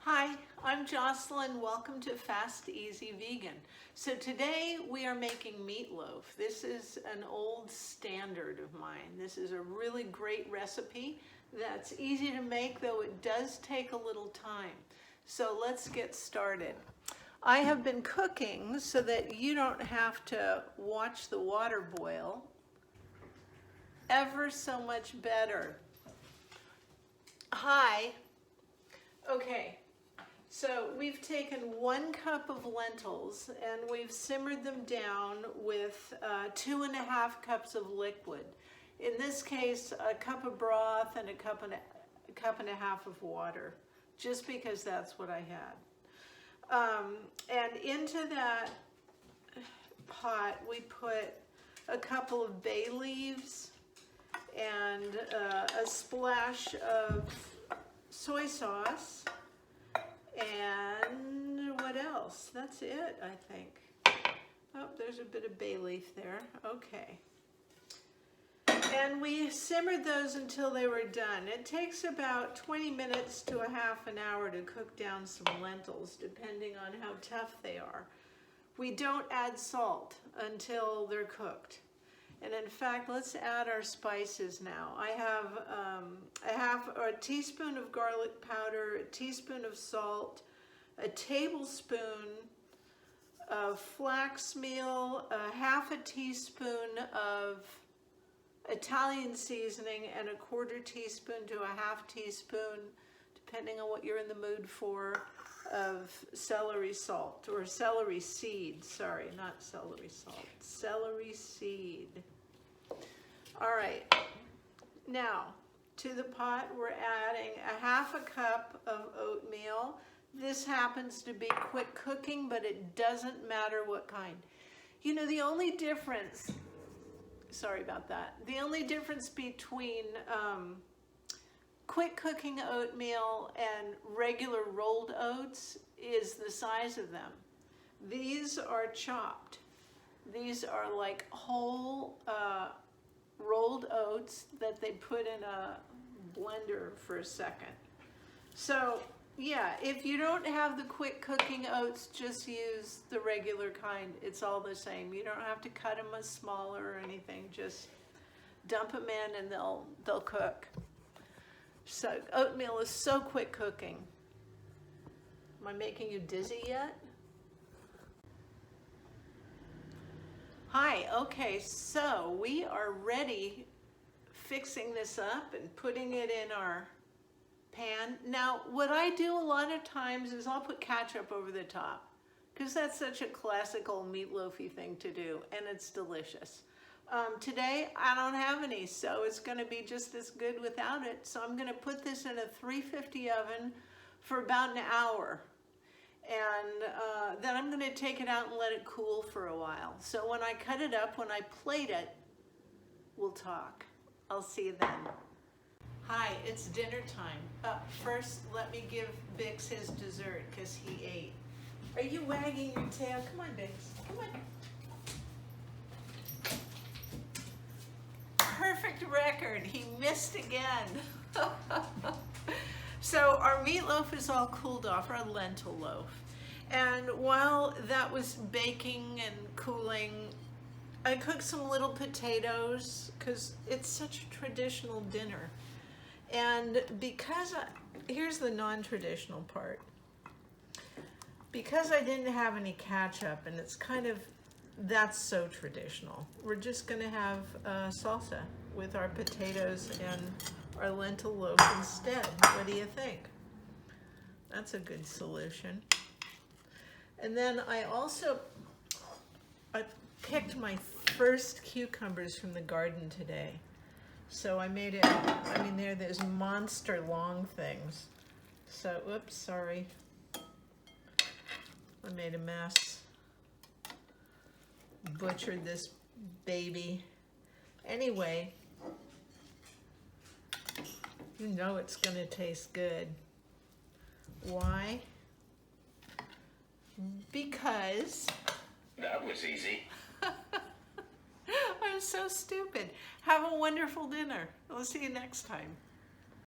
Hi, I'm Jocelyn. Welcome to Fast Easy Vegan. So today we are making meatloaf. This is an old standard of mine. This is a really great recipe that's easy to make, though it does take a little time. So let's get started. I have been cooking so that you don't have to watch the water boil. Ever so much better. Hi. Okay. So we've taken 1 cup of lentils and we've simmered them down with 2.5 cups of liquid. In this case, a cup of broth and a cup and a half of water, just because that's what I had. And into that pot, we put a couple of bay leaves and a splash of soy sauce. And what else? That's it, I think. Oh, there's a bit of bay leaf there. Okay. And we simmered those until they were done. It takes about 20 minutes to a half an hour to cook down some lentils, depending on how tough they are. We don't add salt until they're cooked. And in fact, let's add our spices now. I have a teaspoon of garlic powder, a teaspoon of salt, a tablespoon of flax meal, a half a teaspoon of Italian seasoning, and a 1/4 teaspoon to a half teaspoon, depending on what you're in the mood for, of celery salt, or celery seed, sorry, not celery salt, celery seed. All right, now to the pot we're adding a half a cup of oatmeal. This happens to be quick cooking, but it doesn't matter what kind. You know, the only difference, sorry about that, the only difference between quick cooking oatmeal and regular rolled oats is the size of them. These are chopped. These are like whole rolled oats that they put in a blender for a second. So yeah, if you don't have the quick cooking oats, just use the regular kind. It's all the same. You don't have to cut them as smaller or anything. Just dump them in and they'll cook. So oatmeal is so quick cooking. Am I making you dizzy yet? Hi, okay, so we are ready fixing this up and putting it in our pan. Now, what I do a lot of times is I'll put ketchup over the top because that's such a classical meatloafy thing to do, and it's delicious. Today, I don't have any, so it's gonna be just as good without it. So I'm gonna put this in a 350 oven for about an hour. And then I'm gonna take it out and let it cool for a while. So when I cut it up, when I plate it, we'll talk. I'll see you then. Hi, it's dinner time. First, let me give Bix his dessert because he ate. Are you wagging your tail? Come on, Bix, come on. Perfect record, he missed again. So our meatloaf is all cooled off, our lentil loaf. And while that was baking and cooling, I cooked some little potatoes because it's such a traditional dinner. And because, here's the non-traditional part. Because I didn't have any ketchup, and it's kind of, that's so traditional. We're just gonna have salsa with our potatoes and our lentil loaf instead. What do you think? That's a good solution. And then I picked my first cucumbers from the garden today. So I made it, I mean, they're those monster long things. So, oops, sorry. I made a mess. Butchered this baby. Anyway, you know it's gonna taste good. Why? Because... That was easy. I'm so stupid. Have a wonderful dinner. We'll see you next time.